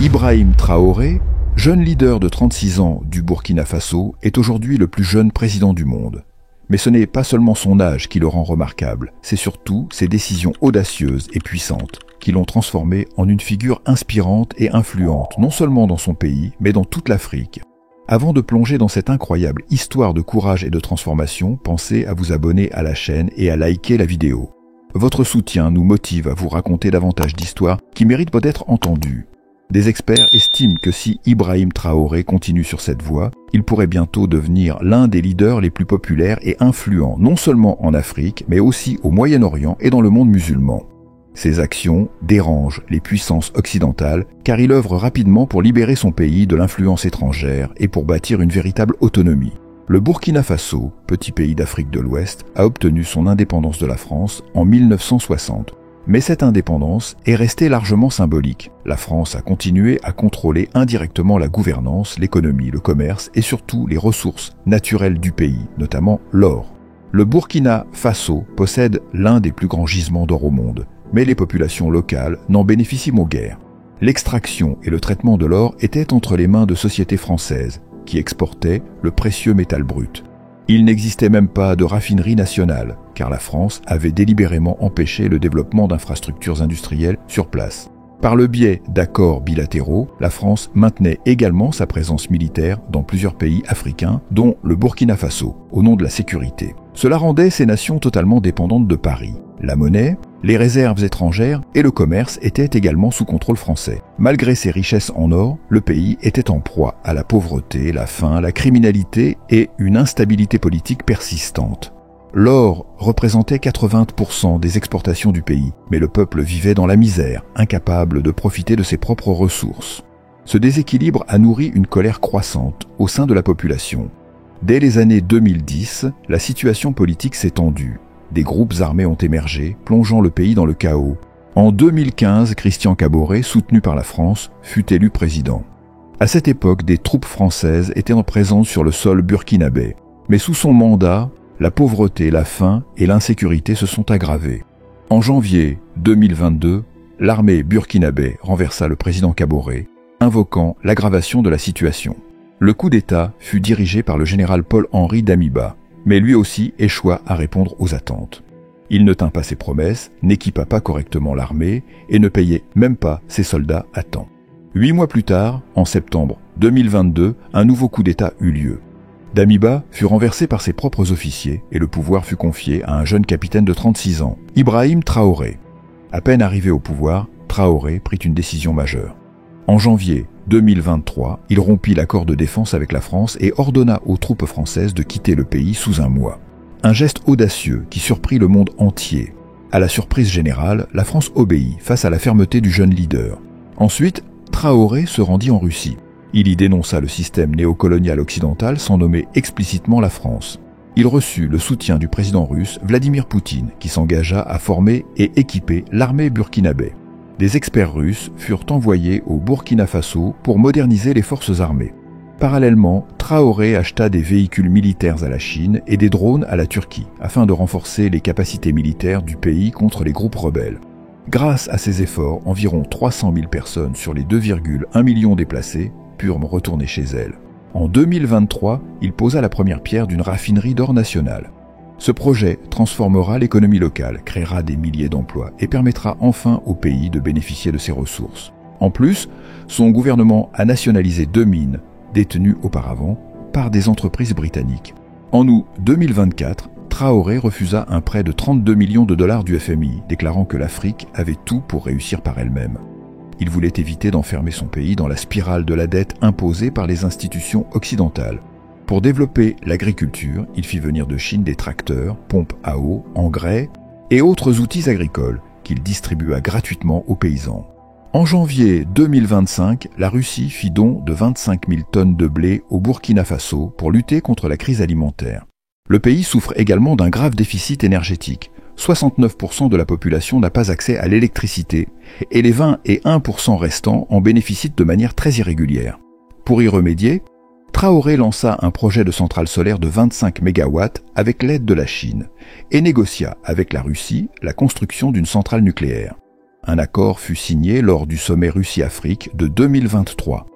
Ibrahim Traoré, jeune leader de 36 ans du Burkina Faso, est aujourd'hui le plus jeune président du monde. Mais ce n'est pas seulement son âge qui le rend remarquable, c'est surtout ses décisions audacieuses et puissantes qui l'ont transformé en une figure inspirante et influente, non seulement dans son pays, mais dans toute l'Afrique. Avant de plonger dans cette incroyable histoire de courage et de transformation, pensez à vous abonner à la chaîne et à liker la vidéo. Votre soutien nous motive à vous raconter davantage d'histoires qui méritent d'être entendues. Des experts estiment que si Ibrahim Traoré continue sur cette voie, il pourrait bientôt devenir l'un des leaders les plus populaires et influents, non seulement en Afrique, mais aussi au Moyen-Orient et dans le monde musulman. Ses actions dérangent les puissances occidentales, car il œuvre rapidement pour libérer son pays de l'influence étrangère et pour bâtir une véritable autonomie. Le Burkina Faso, petit pays d'Afrique de l'Ouest, a obtenu son indépendance de la France en 1960. Mais cette indépendance est restée largement symbolique. La France a continué à contrôler indirectement la gouvernance, l'économie, le commerce et surtout les ressources naturelles du pays, notamment l'or. Le Burkina Faso possède l'un des plus grands gisements d'or au monde, mais les populations locales n'en bénéficient guère. L'extraction et le traitement de l'or étaient entre les mains de sociétés françaises qui exportaient le précieux métal brut. Il n'existait même pas de raffinerie nationale, car la France avait délibérément empêché le développement d'infrastructures industrielles sur place. Par le biais d'accords bilatéraux, la France maintenait également sa présence militaire dans plusieurs pays africains, dont le Burkina Faso, au nom de la sécurité. Cela rendait ces nations totalement dépendantes de Paris. La monnaie, les réserves étrangères et le commerce étaient également sous contrôle français. Malgré ses richesses en or, le pays était en proie à la pauvreté, la faim, la criminalité et une instabilité politique persistante. L'or représentait 80% des exportations du pays, mais le peuple vivait dans la misère, incapable de profiter de ses propres ressources. Ce déséquilibre a nourri une colère croissante au sein de la population. Dès les années 2010, la situation politique s'est tendue. Des groupes armés ont émergé, plongeant le pays dans le chaos. En 2015, Christian Kaboré, soutenu par la France, fut élu président. À cette époque, des troupes françaises étaient en présence sur le sol burkinabé. Mais sous son mandat, la pauvreté, la faim et l'insécurité se sont aggravées. En janvier 2022, l'armée burkinabé renversa le président Kaboré, invoquant l'aggravation de la situation. Le coup d'État fut dirigé par le général Paul-Henri Damiba, mais lui aussi échoua à répondre aux attentes. Il ne tint pas ses promesses, n'équipa pas correctement l'armée et ne payait même pas ses soldats à temps. 8 mois plus tard, en septembre 2022, un nouveau coup d'État eut lieu. Damiba fut renversé par ses propres officiers et le pouvoir fut confié à un jeune capitaine de 36 ans, Ibrahim Traoré. À peine arrivé au pouvoir, Traoré prit une décision majeure. En janvier 2023, il rompit l'accord de défense avec la France et ordonna aux troupes françaises de quitter le pays sous un mois. Un geste audacieux qui surprit le monde entier. À la surprise générale, la France obéit face à la fermeté du jeune leader. Ensuite, Traoré se rendit en Russie. Il y dénonça le système néocolonial occidental sans nommer explicitement la France. Il reçut le soutien du président russe Vladimir Poutine qui s'engagea à former et équiper l'armée burkinabé. Des experts russes furent envoyés au Burkina Faso pour moderniser les forces armées. Parallèlement, Traoré acheta des véhicules militaires à la Chine et des drones à la Turquie, afin de renforcer les capacités militaires du pays contre les groupes rebelles. Grâce à ces efforts, environ 300 000 personnes sur les 2,1 millions déplacés purent retourner chez elles. En 2023, il posa la première pierre d'une raffinerie d'or nationale. Ce projet transformera l'économie locale, créera des milliers d'emplois et permettra enfin au pays de bénéficier de ses ressources. En plus, son gouvernement a nationalisé 2 mines, détenues auparavant par des entreprises britanniques. En août 2024, Traoré refusa un prêt de 32 millions de dollars du FMI, déclarant que l'Afrique avait tout pour réussir par elle-même. Il voulait éviter d'enfermer son pays dans la spirale de la dette imposée par les institutions occidentales. Pour développer l'agriculture, il fit venir de Chine des tracteurs, pompes à eau, engrais et autres outils agricoles qu'il distribua gratuitement aux paysans. En janvier 2025, la Russie fit don de 25 000 tonnes de blé au Burkina Faso pour lutter contre la crise alimentaire. Le pays souffre également d'un grave déficit énergétique. 69% de la population n'a pas accès à l'électricité et les 20 et 1% restants en bénéficient de manière très irrégulière. Pour y remédier, Traoré lança un projet de centrale solaire de 25 MW avec l'aide de la Chine et négocia avec la Russie la construction d'une centrale nucléaire. Un accord fut signé lors du sommet Russie-Afrique de 2023.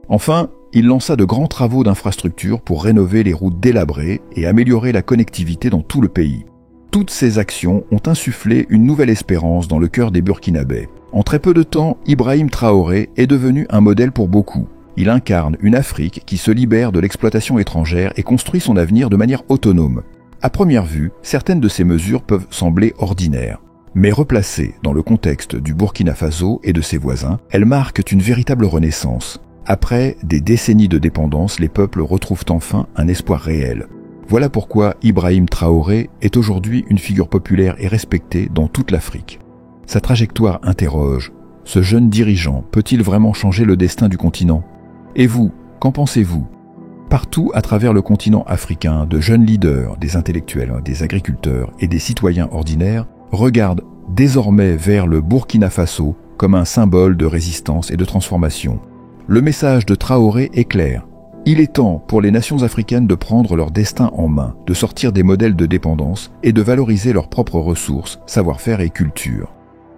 Enfin, il lança de grands travaux d'infrastructure pour rénover les routes délabrées et améliorer la connectivité dans tout le pays. Toutes ces actions ont insufflé une nouvelle espérance dans le cœur des Burkinabés. En très peu de temps, Ibrahim Traoré est devenu un modèle pour beaucoup. Il incarne une Afrique qui se libère de l'exploitation étrangère et construit son avenir de manière autonome. À première vue, certaines de ces mesures peuvent sembler ordinaires. Mais replacées dans le contexte du Burkina Faso et de ses voisins, elles marquent une véritable renaissance. Après des décennies de dépendance, les peuples retrouvent enfin un espoir réel. Voilà pourquoi Ibrahim Traoré est aujourd'hui une figure populaire et respectée dans toute l'Afrique. Sa trajectoire interroge. Ce jeune dirigeant peut-il vraiment changer le destin du continent ? Et vous, qu'en pensez-vous ? Partout à travers le continent africain, de jeunes leaders, des intellectuels, des agriculteurs et des citoyens ordinaires regardent désormais vers le Burkina Faso comme un symbole de résistance et de transformation. Le message de Traoré est clair. Il est temps pour les nations africaines de prendre leur destin en main, de sortir des modèles de dépendance et de valoriser leurs propres ressources, savoir-faire et culture.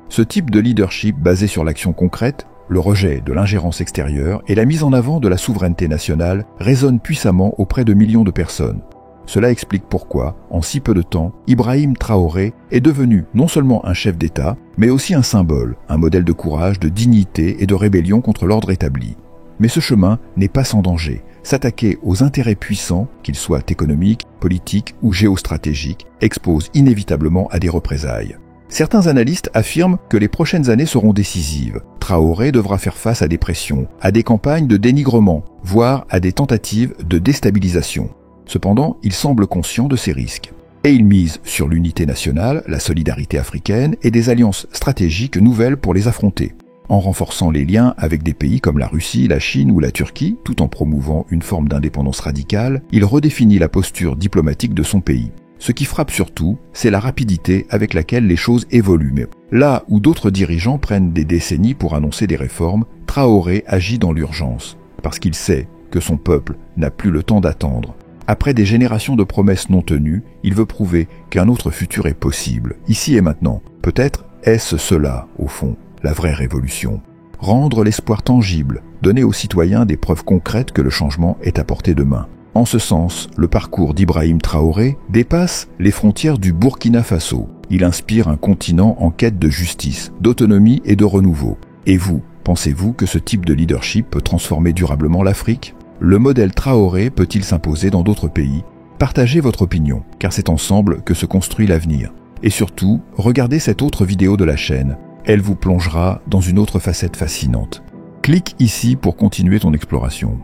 Ce type de leadership basé sur l'action concrète, le rejet de l'ingérence extérieure et la mise en avant de la souveraineté nationale résonne puissamment auprès de millions de personnes. Cela explique pourquoi, en si peu de temps, Ibrahim Traoré est devenu non seulement un chef d'État, mais aussi un symbole, un modèle de courage, de dignité et de rébellion contre l'ordre établi. Mais ce chemin n'est pas sans danger. S'attaquer aux intérêts puissants, qu'ils soient économiques, politiques ou géostratégiques, expose inévitablement à des représailles. Certains analystes affirment que les prochaines années seront décisives. Traoré devra faire face à des pressions, à des campagnes de dénigrement, voire à des tentatives de déstabilisation. Cependant, il semble conscient de ces risques. Et il mise sur l'unité nationale, la solidarité africaine et des alliances stratégiques nouvelles pour les affronter. En renforçant les liens avec des pays comme la Russie, la Chine ou la Turquie, tout en promouvant une forme d'indépendance radicale, il redéfinit la posture diplomatique de son pays. Ce qui frappe surtout, c'est la rapidité avec laquelle les choses évoluent. Mais là où d'autres dirigeants prennent des décennies pour annoncer des réformes, Traoré agit dans l'urgence, parce qu'il sait que son peuple n'a plus le temps d'attendre. Après des générations de promesses non tenues, il veut prouver qu'un autre futur est possible, ici et maintenant. Peut-être est-ce cela, au fond, la vraie révolution. Rendre l'espoir tangible, donner aux citoyens des preuves concrètes que le changement est à portée de main. En ce sens, le parcours d'Ibrahim Traoré dépasse les frontières du Burkina Faso. Il inspire un continent en quête de justice, d'autonomie et de renouveau. Et vous, pensez-vous que ce type de leadership peut transformer durablement l'Afrique ? Le modèle Traoré peut-il s'imposer dans d'autres pays ? Partagez votre opinion, car c'est ensemble que se construit l'avenir. Et surtout, regardez cette autre vidéo de la chaîne. Elle vous plongera dans une autre facette fascinante. Clique ici pour continuer ton exploration.